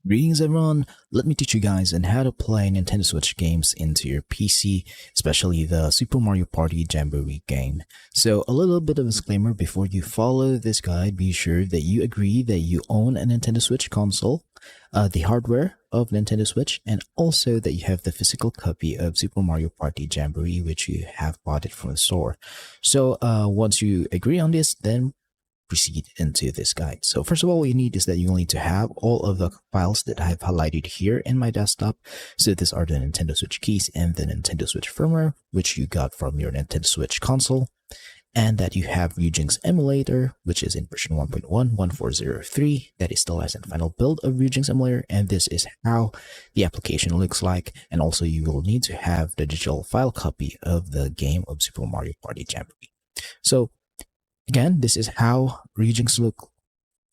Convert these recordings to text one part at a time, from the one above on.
Greetings everyone, let me teach you guys on how to play Nintendo Switch games into your PC, especially the Super Mario Party Jamboree game. So a little bit of a disclaimer before you follow this guide, be sure that you agree that you own a Nintendo Switch console, the hardware of Nintendo Switch, and also that you have the physical copy of Super Mario Party Jamboree which you have bought it from the store. So once you agree on this, then proceed into this guide. So first of all, what you need is that you will need to have all of the files that I've highlighted here in my desktop. So these are the Nintendo Switch keys and the Nintendo Switch firmware, which you got from your Nintendo Switch console, and that you have YUZU-RYUJINX emulator, which is in version 1.1.1403. That is the last and final build of YUZU-RYUJINX emulator, and this is how the application looks like. And also you will need to have the digital file copy of the game of Super Mario Party Jamboree. So again, this is how YUZU-RYUJINX look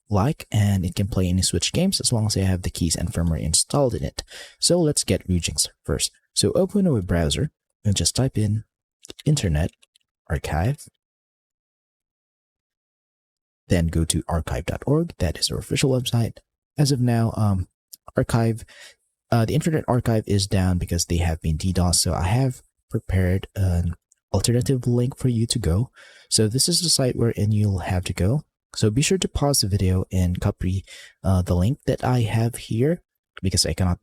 like, and it can play any Switch games as long as you have the keys and firmware installed in it. So let's get YUZU-RYUJINX first. So open a web browser and just type in Internet Archive. Then go to archive.org. That is our official website. As of now, the Internet Archive is down because they have been DDoS. So I have prepared an alternative link for you to go. So this is the site wherein you'll have to go. So be sure to pause the video and copy the link that I have here, because I cannot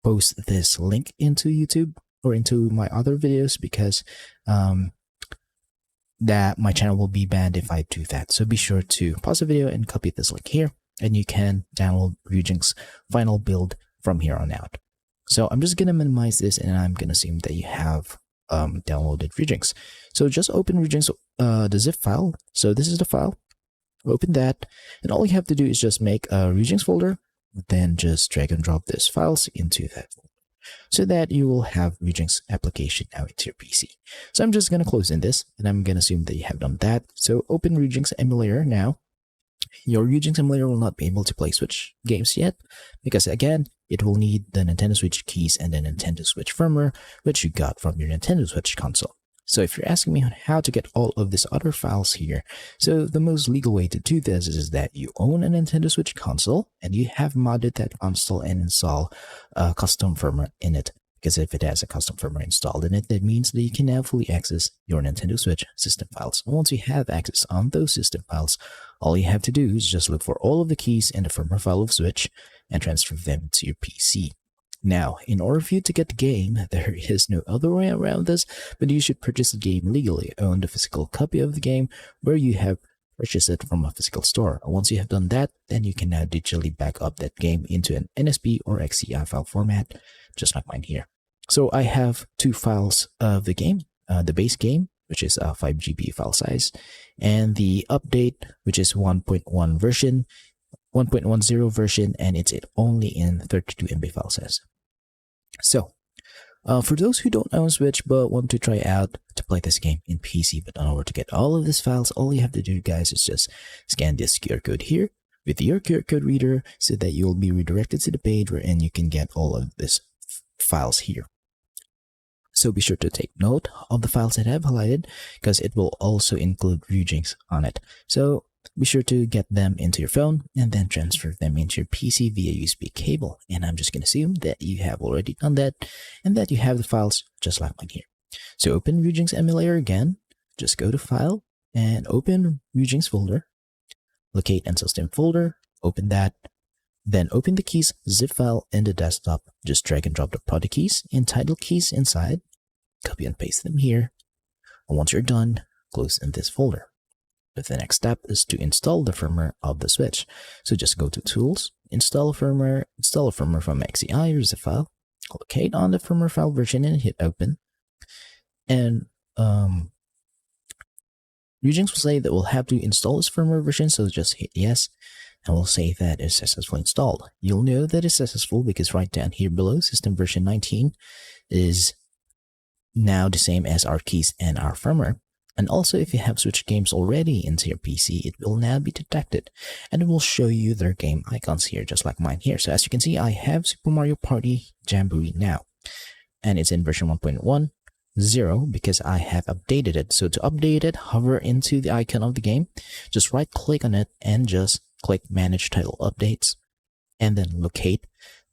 post this link into YouTube or into my other videos because that my channel will be banned if I do that. So be sure to pause the video and copy this link here, and you can download YUZU-RYUJINX's final build from here on out. So I'm just going to minimize this, and I'm going to assume that you have downloaded YUZU-RYUJINX. So just open YUZU-RYUJINX, the zip file. So this is the file. Open that, and all you have to do is just make a YUZU-RYUJINX folder, then just drag and drop these files into that folder, so that you will have YUZU-RYUJINX application now into your PC. So I'm just going to close in this, and I'm going to assume that you have done that. So open YUZU-RYUJINX emulator now. Your YUZU-RYUJINX emulator will not be able to play Switch games yet, because again, it will need the Nintendo Switch keys and the Nintendo Switch firmware, which you got from your Nintendo Switch console. So if you're asking me on how to get all of these other files here, so the most legal way to do this is that you own a Nintendo Switch console and you have modded that console and install a custom firmware in it. Because if it has a custom firmware installed in it, that means that you can now fully access your Nintendo Switch system files. And once you have access on those system files, all you have to do is just look for all of the keys and the firmware file of Switch and transfer them to your PC. Now, in order for you to get the game, there is no other way around this, but you should purchase the game legally, own the physical copy of the game where you have purchased it from a physical store. Once you have done that, then you can now digitally back up that game into an NSP or XCI file format, just like mine here. So I have two files of the game, the base game, which is a 5 GB file size, and the update, which is 1.1 version, 1.10 version, and it's only in 32 MB file size. So, for those who don't own Switch but want to try out to play this game in PC but don't know where to get all of these files, all you have to do, guys, is just scan this QR code here with your QR code reader so that you'll be redirected to the page wherein you can get all of these files here. So be sure to take note of the files that I've highlighted, because it will also include YUZU-RYUJINX on it. So be sure to get them into your phone and then transfer them into your PC via USB cable. And I'm just going to assume that you have already done that and that you have the files just like mine here. So open YUZU-RYUJINX emulator again. Just go to File and open YUZU-RYUJINX folder. Locate and system folder. Open that. Then open the keys zip file in the desktop. Just drag and drop the product keys and title keys inside. Copy and paste them here. And once you're done, close in this folder. But the next step is to install the firmware of the Switch. So just go to Tools, Install a firmware from XCI or zip file. Locate on the firmware file version and hit Open. And YUZU-RYUJINX will say that we'll have to install this firmware version, so just hit Yes. And we'll say that it's successfully installed. You'll know that it's successful because right down here below, system version 19 is now the same as our keys and our firmware. And also, if you have Switch games already into your PC, it will now be detected, and it will show you their game icons here, just like mine here. So as you can see, I have Super Mario Party Jamboree now, and it's in version 1.10 because I have updated it. So to update it, hover into the icon of the game, just right click on it and just click Manage Title Updates. and then locate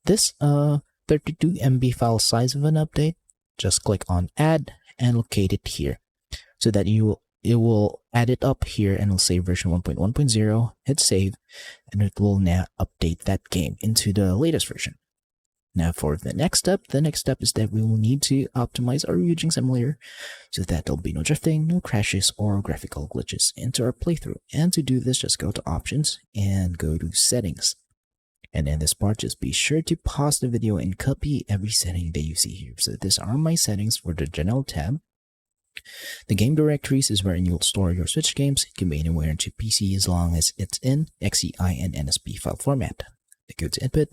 this 32 MB file size of an update. Just click on add and locate it here, so that it will add it up here and it'll say version 1.1.0, hit save, and it will now update that game into the latest version. Now for the next step is that we will need to optimize our YUZU-RYUJINX emulator so that there'll be no drifting, no crashes, or graphical glitches into our playthrough. And to do this, just go to options and go to settings. And in this part, just be sure to pause the video and copy every setting that you see here. So these are my settings for the general tab. The game directories is where you'll store your Switch games. It can be anywhere into PC as long as it's in XCI and NSP file format. Go to input.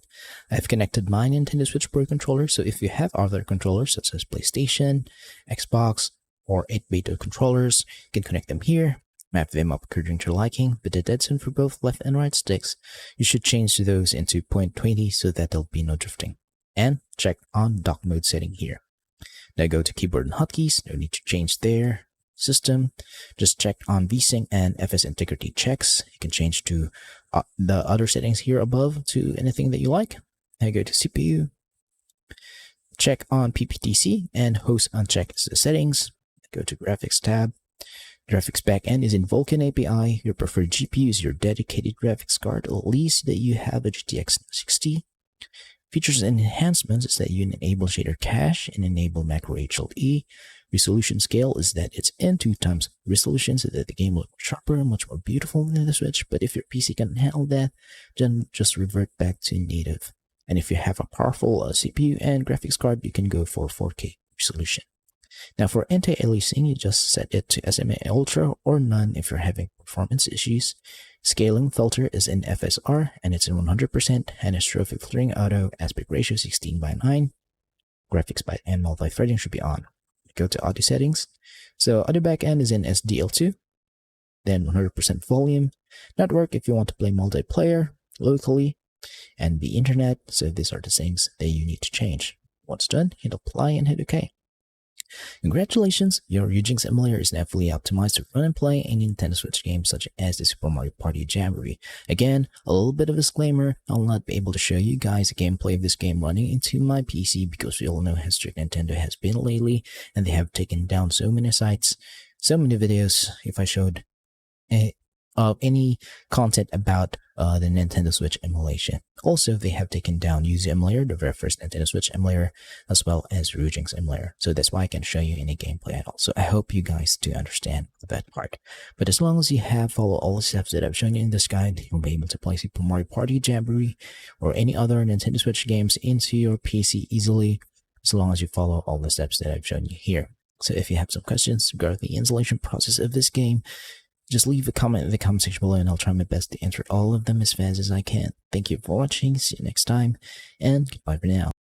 I've connected my Nintendo Switch Pro controller, so if you have other controllers such as PlayStation, Xbox, or 8-bit controllers, you can connect them here. Map them up according to your liking, but the dead zone for both left and right sticks, you should change those into 0.20 so that there'll be no drifting. And check on dock mode setting here. Now go to keyboard and hotkeys, no need to change there. System, just check on VSync and FS integrity checks. You can change to the other settings here above to anything that you like. Now go to CPU, check on PPTC and host uncheck as the settings. Go to graphics tab. Graphics backend is in Vulkan API. Your preferred GPU is your dedicated graphics card, at least that you have a GTX 60. Features and enhancements is that you enable shader cache and enable macro HLE. Resolution scale is that it's in 2x resolution so that the game looks sharper and much more beautiful than the Switch. But if your PC can't handle that, then just revert back to native. And if you have a powerful CPU and graphics card, you can go for 4K resolution. Now for anti-aliasing, you just set it to SMA Ultra or none if you're having performance issues. Scaling filter is in FSR and it's in 100%, and anisotropic filtering auto, aspect ratio 16:9. Graphics byte and multi-threading should be on. Go to audio settings. So audio backend is in SDL2, then 100% volume. Network if you want to play multiplayer locally, and the internet. So these are the things that you need to change. Once done, hit apply and hit OK. Congratulations, your YUZU-RYUJINX emulator is now fully optimized to run and play any Nintendo Switch games such as the Super Mario Party Jamboree. Again, a little bit of a disclaimer, I'll not be able to show you guys a gameplay of this game running into my PC because we all know how strict Nintendo has been lately, and they have taken down so many sites, so many videos. If I showed any content about the Nintendo Switch emulation. Also, they have taken down YUZU emulator, the very first Nintendo Switch emulator, as well as YUZU-RYUJINX emulator. So that's why I can show you any gameplay at all. So I hope you guys do understand that part. But as long as you have followed all the steps that I've shown you in this guide, you'll be able to play Super Mario Party Jamboree or any other Nintendo Switch games into your PC easily, as long as you follow all the steps that I've shown you here. So if you have some questions regarding the installation process of this game, just leave a comment in the comment section below and I'll try my best to answer all of them as fast as I can. Thank you for watching, see you next time, and goodbye for now.